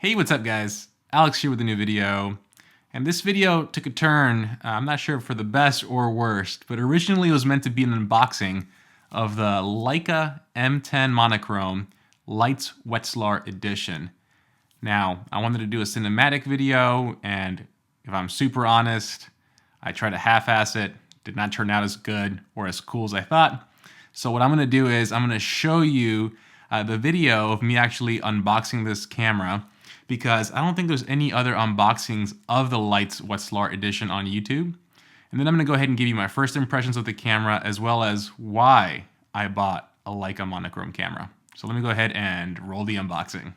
Hey, what's up guys? Alex here with a new video. And this video took a turn, I'm not sure for the best or worst, but originally it was meant to be an unboxing of the Leica M10 Monochrom Leitz Wetzlar edition. Now, I wanted to do a cinematic video, and if I'm super honest, I tried to half-ass it, did not turn out as good or as cool as I thought. So what I'm gonna do is I'm gonna show you the video of me actually unboxing this camera, because I don't think there's any other unboxings of the Leitz Wetzlar edition on YouTube. And then I'm gonna go ahead and give you my first impressions of the camera, as well as why I bought a Leica monochrome camera. So let me go ahead and roll the unboxing.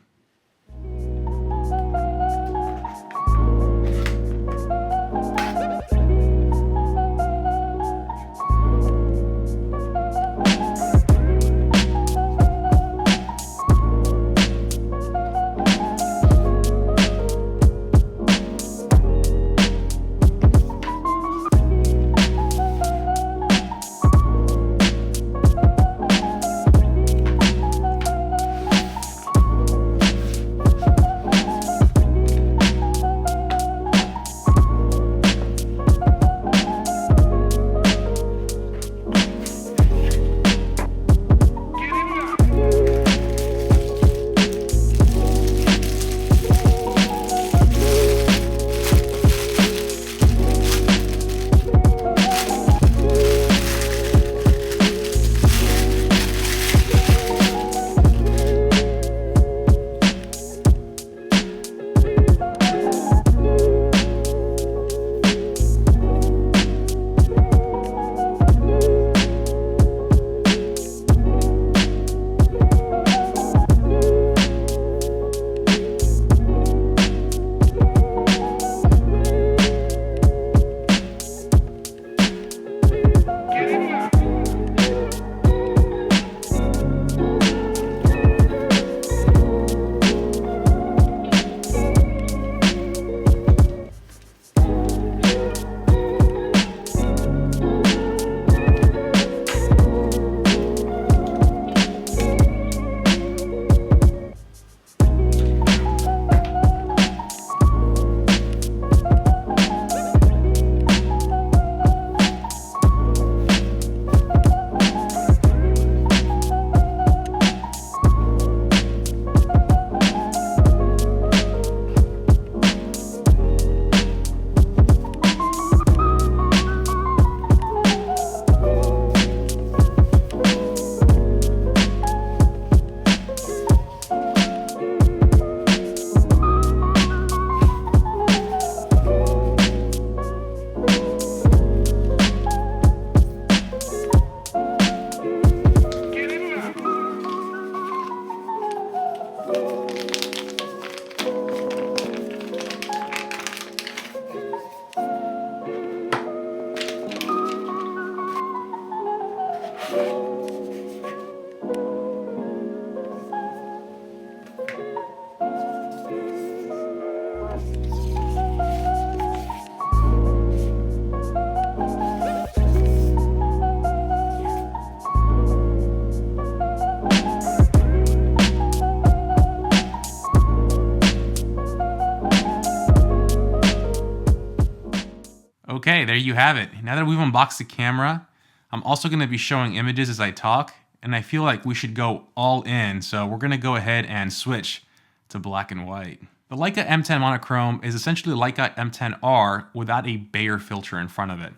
Okay, there you have it. Now that we've unboxed the camera, I'm also going to be showing images as I talk, and I feel like we should go all in, so we're going to go ahead and switch to black and white. The Leica M10 Monochrom is essentially Leica M10R without a Bayer filter in front of it,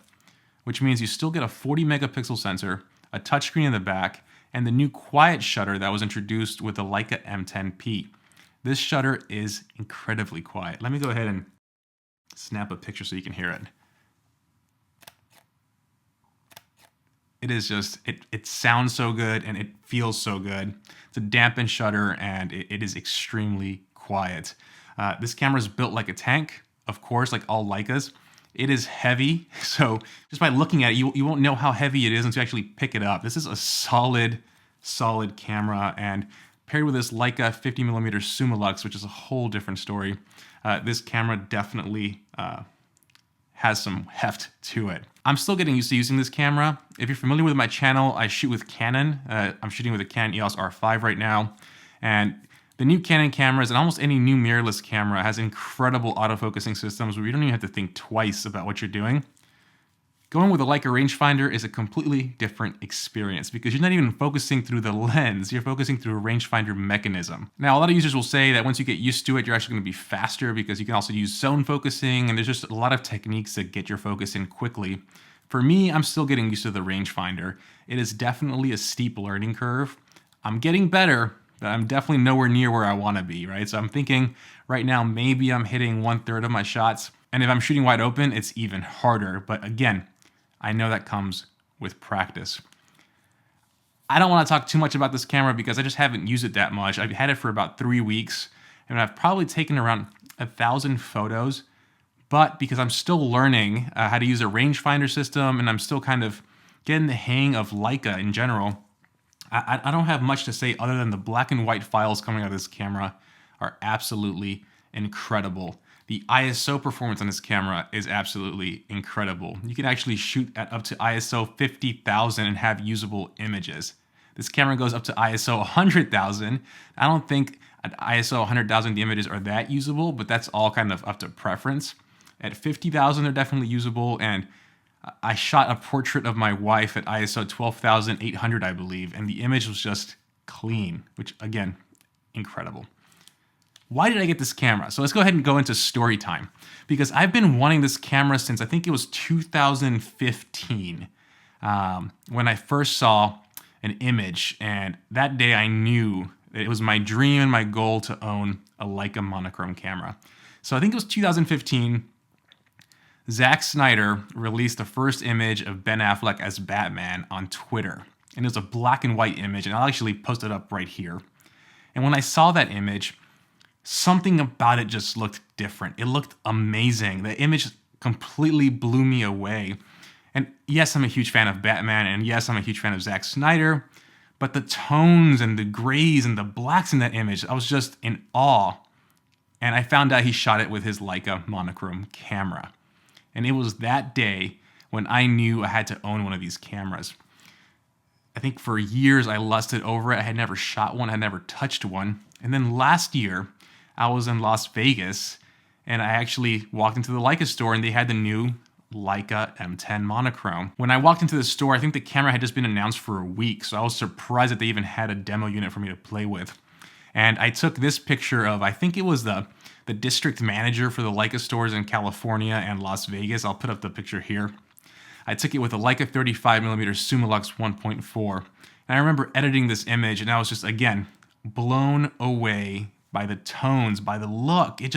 which means you still get a 40 megapixel sensor, a touchscreen in the back, and the new quiet shutter that was introduced with the Leica M10P. This shutter is incredibly quiet. Let me go ahead and snap a picture so you can hear it. It is just, it sounds so good and it feels so good. It's a dampened shutter and it is extremely quiet. This camera is built like a tank, of course, like all Leicas. It is heavy, so just by looking at it, you won't know how heavy it is until you actually pick it up. This is a solid camera, and paired with this Leica 50mm Summilux, which is a whole different story, this camera definitely has some heft to it. I'm still getting used to using this camera. If you're familiar with my channel, I shoot with Canon. I'm shooting with a Canon EOS R5 right now. And The new Canon cameras and almost any new mirrorless camera has incredible autofocusing systems where you don't even have to think twice about what you're doing. Going with a Leica Rangefinder is a completely different experience because you're not even focusing through the lens, you're focusing through a rangefinder mechanism. Now, a lot of users will say that once you get used to it, you're actually going to be faster because you can also use zone focusing, and there's just a lot of techniques that get your focus in quickly. For me, I'm still getting used to the rangefinder. It is definitely a steep learning curve. I'm getting better, but I'm definitely nowhere near where I want to be, right? So I'm thinking right now, maybe I'm hitting 1/3 of my shots. And if I'm shooting wide open, it's even harder. But again, I know that comes with practice. I don't want to talk too much about this camera because I just haven't used it that much. I've had it for about 3 weeks, and I've probably taken around 1,000 photos. But because I'm still learning how to use a rangefinder system, and I'm still kind of getting the hang of Leica in general, I don't have much to say other than the black and white files coming out of this camera are absolutely incredible. The ISO performance on this camera is absolutely incredible. You can actually shoot at up to ISO 50,000 and have usable images. This camera goes up to ISO 100,000. I don't think at ISO 100,000 the images are that usable, but that's all kind of up to preference. At 50,000 they're definitely usable, and I shot a portrait of my wife at ISO 12,800, I believe, and the image was just clean, which again, incredible. Why did I get this camera? So let's go ahead and go into story time, because I've been wanting this camera since I think it was 2015 when I first saw an image, and that day I knew that it was my dream and my goal to own a Leica monochrome camera. So I think it was 2015. Zack Snyder released the first image of Ben Affleck as Batman on Twitter, and it was a black and white image, and I'll actually post it up right here. And when I saw that image, something about it just looked different. It looked amazing. The image completely blew me away. And yes, I'm a huge fan of Batman, and yes, I'm a huge fan of Zack Snyder, but the tones and the grays and the blacks in that image, I was just in awe. And I found out he shot it with his Leica monochrome camera. And it was that day when I knew I had to own one of these cameras. I think for years I lusted over it. I had never shot one, I had never touched one. And then last year, I was in Las Vegas, and I actually walked into the Leica store, and they had the new Leica M10 Monochrom. When I walked into the store, I think the camera had just been announced for a week, so I was surprised that they even had a demo unit for me to play with. And I took this picture of, I think it was the district manager for the Leica stores in California and Las Vegas. I'll put up the picture here. I took it with a Leica 35mm Summilux 1.4. And I remember editing this image, and I was just, again, blown away by the tones, by the look. It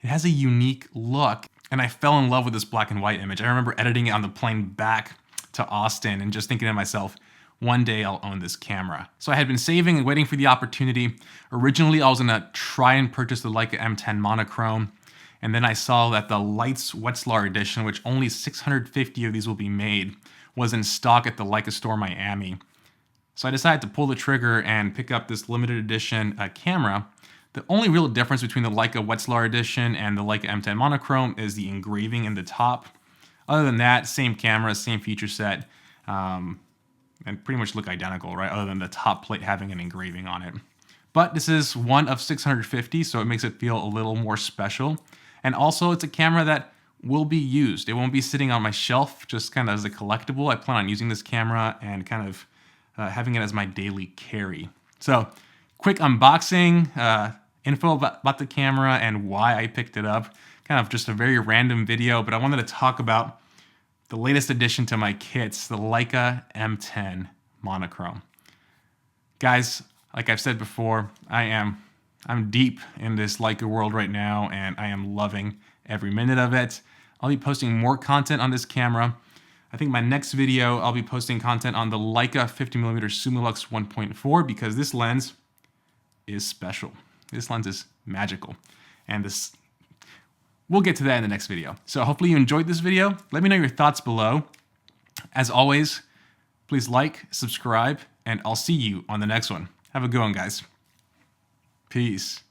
has a unique look. And I fell in love with this black and white image. I remember editing it on the plane back to Austin and just thinking to myself, one day I'll own this camera. So I had been saving and waiting for the opportunity. Originally, I was gonna try and purchase the Leica M10 Monochrom, and then I saw that the Leitz Wetzlar edition, which only 650 of these will be made, was in stock at the Leica store Miami. So I decided to pull the trigger and pick up this limited edition camera. The only real difference between the Leica Wetzlar edition and the Leica M10 Monochrom is the engraving in the top. Other than that, same camera, same feature set, and pretty much look identical, right? Other than the top plate having an engraving on it. But this is one of 650, so it makes it feel a little more special. And also, it's a camera that will be used. It won't be sitting on my shelf just kind of as a collectible. I plan on using this camera and kind of having it as my daily carry. So, quick unboxing, info about the camera and why I picked it up. Kind of just a very random video, but I wanted to talk about the latest addition to my kits, the Leica M10 Monochrom. Guys, like I've said before, I'm deep in this Leica world right now, and I am loving every minute of it. I'll be posting more content on this camera. I think my next video, I'll be posting content on the Leica 50mm Summilux 1.4 because this lens is special. This lens is magical. And we'll get to that in the next video. So hopefully you enjoyed this video. Let me know your thoughts below. As always, please like, subscribe, and I'll see you on the next one. Have a good one, guys. Peace.